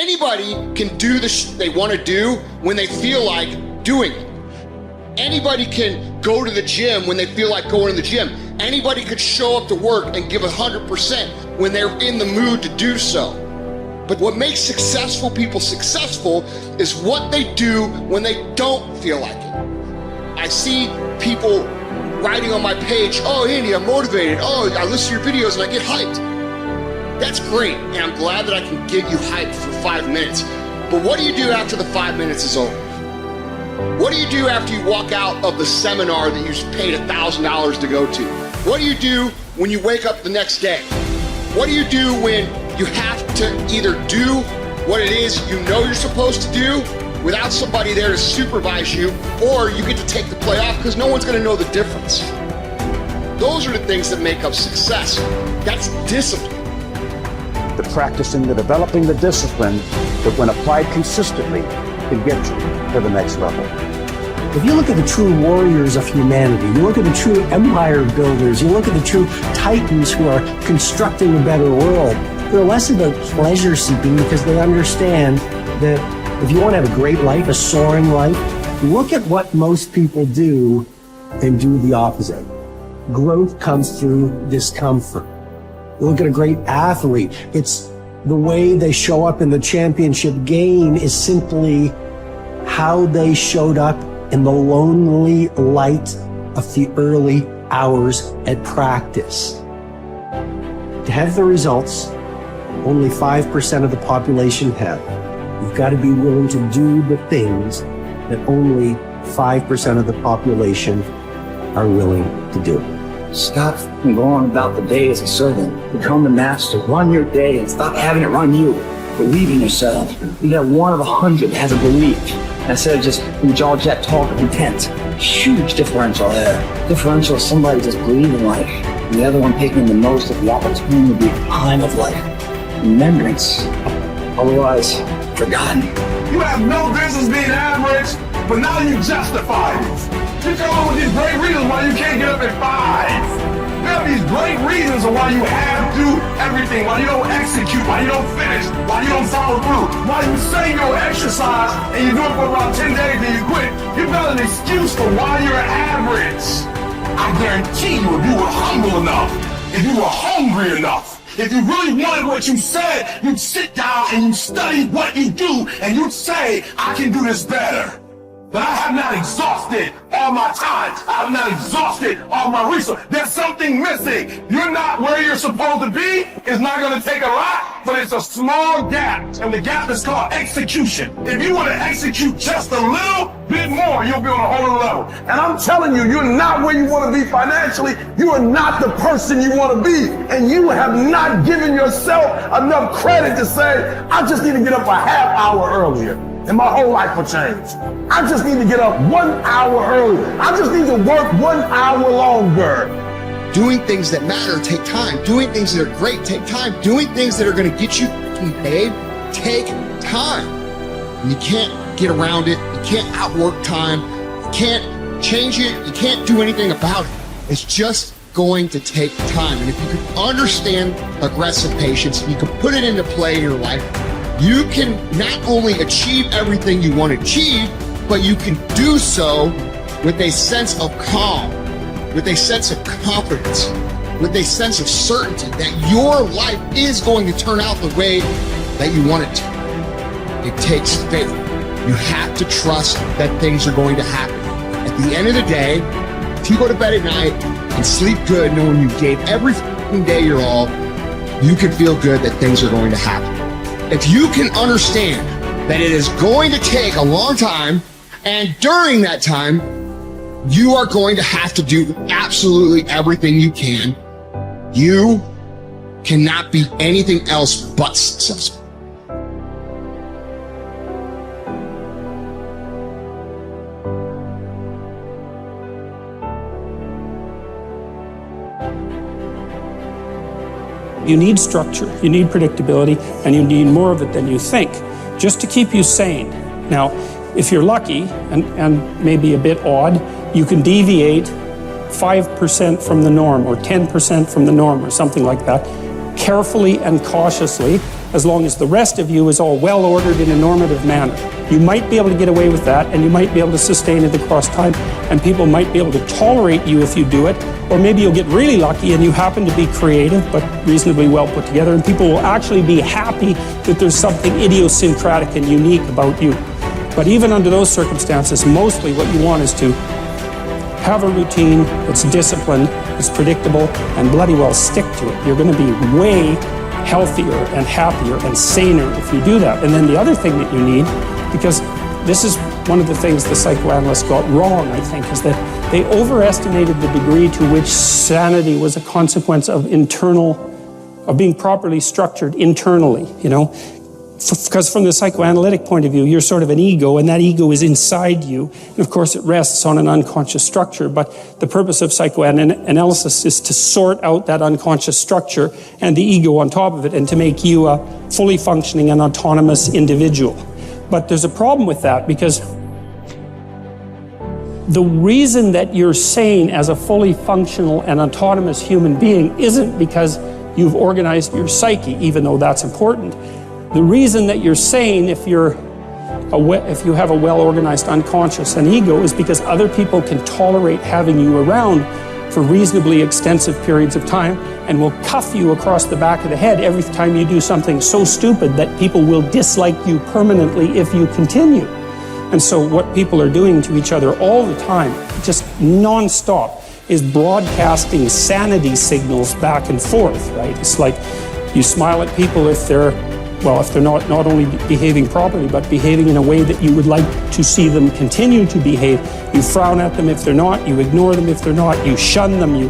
Anybody can do they want to do when they feel like doing it. Anybody can go to the gym when they feel like going to the gym. Anybody could show up to work and give 100% when they're in the mood to do so. But what makes successful people successful is what they do when they don't feel like it. I see people writing on my page, oh, Andy, I'm motivated. Oh, I listen to your videos and I get hyped. That's great, and I'm glad that I can get you hyped for 5 minutes. But what do you do after the 5 minutes is over? What do you do after you walk out of the seminar that you paid $1,000 to go to? What do you do when you wake up the next day? What do you do when you have to either do what it is you know you're supposed to do without somebody there to supervise you, or you get to take the play off because no one's gonna know the difference? Those are the things that make up success. That's discipline. The practicing, the developing the discipline that when applied consistently can get you to the next level. If you look at the true warriors of humanity, you look at the true empire builders, you look at the true titans who are constructing a better world, they're less about pleasure seeking because they understand that if you want to have a great life, a soaring life, look at what most people do and do the opposite. Growth comes through discomfort. You look at a great athlete, it's the way they show up in the championship game is simply how they showed up in the lonely light of the early hours at practice. To have the results only 5% of the population have, you've got to be willing to do the things that only 5% of the population are willing to do. Stop going about the day as a servant. Become the master. Run your day and stop having it run you. Believe in yourself. You got one of 100 that has a belief instead of just jaw jet talk of intent. Huge differential there. Differential is somebody just believing life, and the other one taking the most of the opportunity time of life. Remembrance, otherwise forgotten. You have no business being average, but now you justify it. You come up with these great reasons why you can't get up at 5. You have these great reasons of why you have to do everything, why you don't execute, why you don't finish, why you don't follow through, why you say you'll exercise and you do it for about 10 days and you quit. You've got an excuse for why you're average. I guarantee you, if you were humble enough, if you were hungry enough, if you really wanted what you said, you'd sit down and you'd study what you do and you'd say, I can do this better. But I have not exhausted all my time. I have not exhausted all my resources. There's something missing. You're not where you're supposed to be. It's not going to take a lot, but it's a small gap. And the gap is called execution. If you want to execute just a little bit more, you'll be on a whole other level. And I'm telling you, you're not where you want to be financially. You are not the person you want to be. And you have not given yourself enough credit to say, I just need to get up a half hour earlier, and my whole life will change. I just need to get up 1 hour earlier. I just need to work 1 hour longer. Doing things that matter take time. Doing things that are great take time. Doing things that are going to get you paid take time. And you can't get around it. You can't outwork time. You can't change it. You can't do anything about it. It's just going to take time. And if you can understand aggressive patience, you can put it into play in your life, you can not only achieve everything you want to achieve, but you can do so with a sense of calm, with a sense of confidence, with a sense of certainty that your life is going to turn out the way that you want it to. It takes faith. You have to trust that things are going to happen. At the end of the day, if you go to bed at night and sleep good knowing you gave every day your all, you can feel good that things are going to happen. If you can understand that it is going to take a long time, and during that time, you are going to have to do absolutely everything you can, you cannot be anything else but successful. You need structure, you need predictability, and you need more of it than you think, just to keep you sane. Now, if you're lucky, and maybe a bit odd, you can deviate 5% from the norm, or 10% from the norm, or something like that, carefully and cautiously, as long as the rest of you is all well ordered in a normative manner. You might be able to get away with that, and you might be able to sustain it across time, and people might be able to tolerate you if you do it, or maybe you'll get really lucky and you happen to be creative but reasonably well put together, and people will actually be happy that there's something idiosyncratic and unique about you. But even under those circumstances, mostly what you want is to have a routine that's disciplined, that's predictable, and bloody well stick to it. You're going to be way healthier and happier and saner if you do that. And then the other thing that you need, because this is one of the things the psychoanalysts got wrong, I think, is that they overestimated the degree to which sanity was a consequence of being properly structured internally, you know. Because from the psychoanalytic point of view, you're sort of an ego, and that ego is inside you. And of course, it rests on an unconscious structure. But the purpose of psychoanalysis is to sort out that unconscious structure and the ego on top of it, and to make you a fully functioning and autonomous individual. But there's a problem with that, because the reason that you're sane as a fully functional and autonomous human being isn't because you've organized your psyche, even though that's important. The reason that you're sane if you have a well-organized unconscious and ego is because other people can tolerate having you around for reasonably extensive periods of time and will cuff you across the back of the head every time you do something so stupid that people will dislike you permanently if you continue. And so what people are doing to each other all the time, just non-stop, is broadcasting sanity signals back and forth, right? It's like you smile at people if they're not only behaving properly, but behaving in a way that you would like to see them continue to behave. You frown at them if they're not, you ignore them if they're not, you shun them, you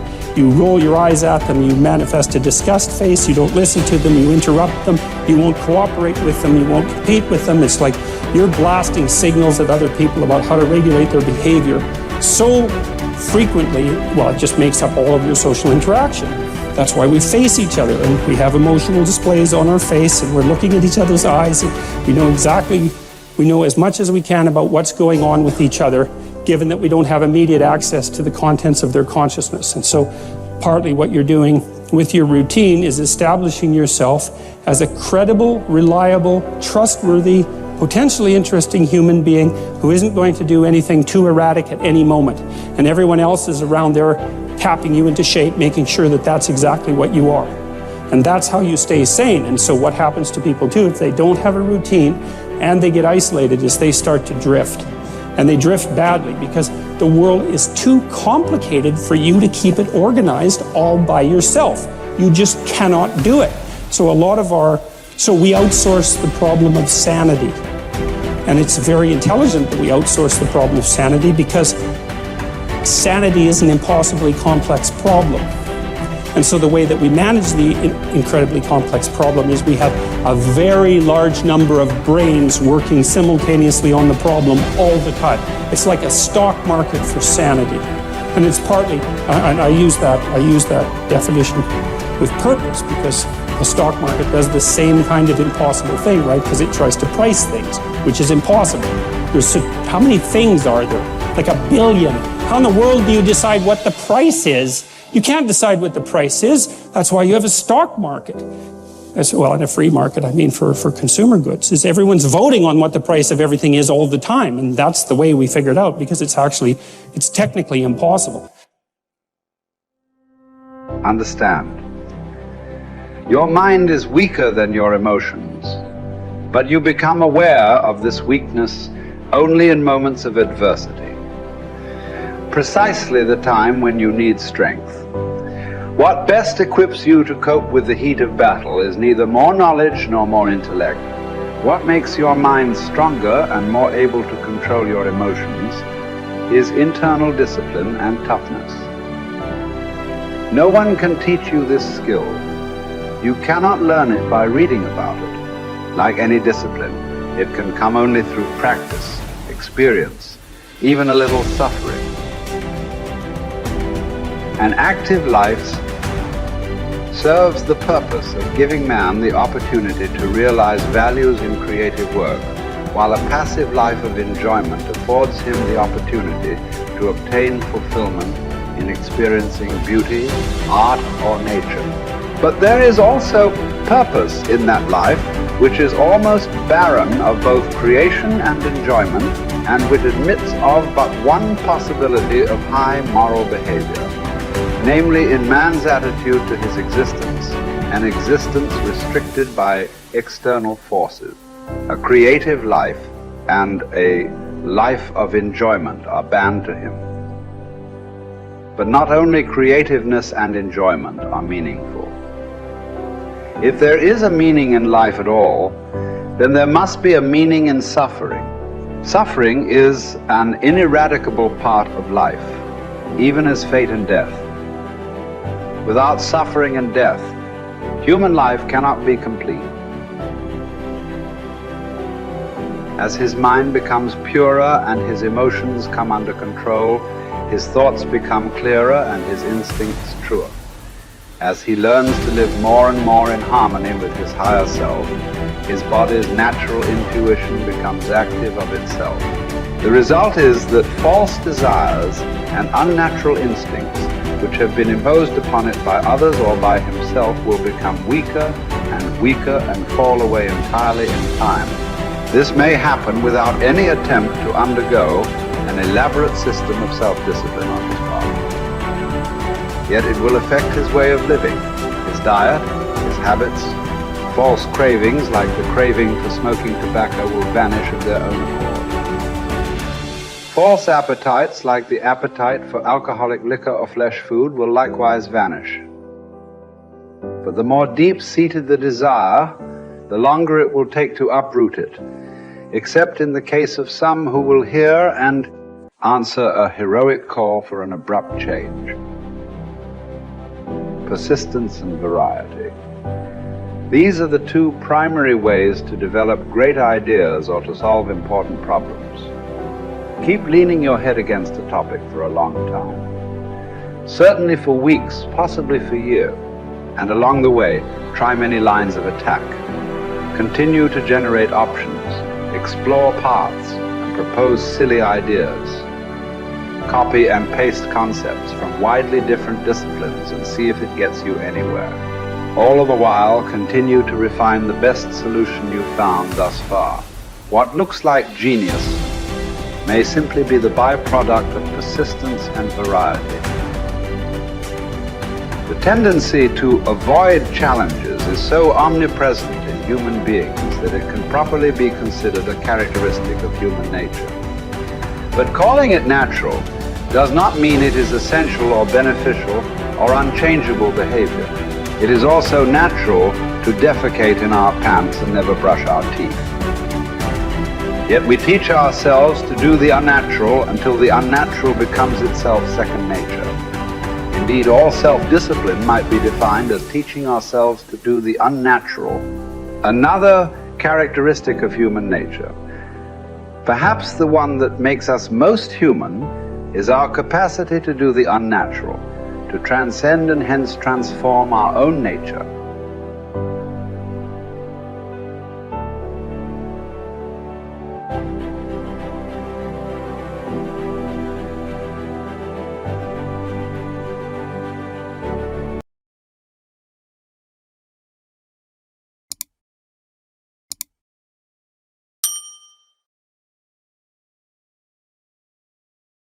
roll your eyes at them, you manifest a disgust face, you don't listen to them, you interrupt them, you won't cooperate with them, you won't compete with them. It's like you're blasting signals at other people about how to regulate their behavior so frequently, well, it just makes up all of your social interaction. That's why we face each other, and we have emotional displays on our face, and we're looking at each other's eyes, and we know as much as we can about what's going on with each other, given that we don't have immediate access to the contents of their consciousness. And so partly what you're doing with your routine is establishing yourself as a credible, reliable, trustworthy, potentially interesting human being who isn't going to do anything too erratic at any moment. And everyone else is around there tapping you into shape, making sure that that's exactly what you are. And that's how you stay sane. And so what happens to people too, if they don't have a routine and they get isolated, is they start to drift. And they drift badly because the world is too complicated for you to keep it organized all by yourself. You just cannot do it. So we outsource the problem of sanity. And it's very intelligent that we outsource the problem of sanity, because sanity is an impossibly complex problem. And so the way that we manage the incredibly complex problem is we have a very large number of brains working simultaneously on the problem all the time. It's like a stock market for sanity. And it's partly, and I use that definition with purpose, because the stock market does the same kind of impossible thing, right? Because it tries to price things, which is impossible. How many things are there? Like 1 billion. How in the world do you decide what the price is? You can't decide what the price is. That's why you have a stock market. Well, in a free market, I mean for consumer goods, is everyone's voting on what the price of everything is all the time. And that's the way we figured out, because it's technically impossible. Understand. Your mind is weaker than your emotions, but you become aware of this weakness only in moments of adversity. Precisely the time when you need strength. What best equips you to cope with the heat of battle is neither more knowledge nor more intellect. What makes your mind stronger and more able to control your emotions is internal discipline and toughness. No one can teach you this skill. You cannot learn it by reading about it. Like any discipline, it can come only through practice, experience, even a little suffering. An active life serves the purpose of giving man the opportunity to realize values in creative work, while a passive life of enjoyment affords him the opportunity to obtain fulfillment in experiencing beauty, art, or nature. But there is also purpose in that life, which is almost barren of both creation and enjoyment, and which admits of but one possibility of high moral behavior, namely in man's attitude to his existence, an existence restricted by external forces. A creative life and a life of enjoyment are banned to him. But not only creativeness and enjoyment are meaningful. If there is a meaning in life at all, then there must be a meaning in suffering. Suffering is an ineradicable part of life, even as fate and death. Without suffering and death, human life cannot be complete. As his mind becomes purer and his emotions come under control, his thoughts become clearer and his instincts truer. As he learns to live more and more in harmony with his higher self, his body's natural intuition becomes active of itself. The result is that false desires and unnatural instincts, which have been imposed upon it by others or by himself, will become weaker and fall away entirely in time. This may happen without any attempt to undergo an elaborate system of self-discipline on his part. Yet it will affect his way of living, his diet, his habits. False cravings, like the craving for smoking tobacco, will vanish of their own accord. False appetites, like the appetite for alcoholic liquor or flesh food, will likewise vanish. But the more deep-seated the desire, the longer it will take to uproot it, except in the case of some who will hear and answer a heroic call for an abrupt change. Persistence and variety. These are the two primary ways to develop great ideas or to solve important problems. Keep leaning your head against a topic for a long time. Certainly for weeks, possibly for years. And along the way, try many lines of attack. Continue to generate options, explore paths, and propose silly ideas. Copy and paste concepts from widely different disciplines and see if it gets you anywhere. All the while, continue to refine the best solution you've found thus far. What looks like genius may simply be the byproduct of persistence and variety. The tendency to avoid challenges is so omnipresent in human beings that it can properly be considered a characteristic of human nature. But calling it natural does not mean it is essential or beneficial or unchangeable behavior. It is also natural to defecate in our pants and never brush our teeth. Yet we teach ourselves to do the unnatural until the unnatural becomes itself second nature. Indeed, all self-discipline might be defined as teaching ourselves to do the unnatural. Another characteristic of human nature, perhaps the one that makes us most human, is our capacity to do the unnatural, to transcend and hence transform our own nature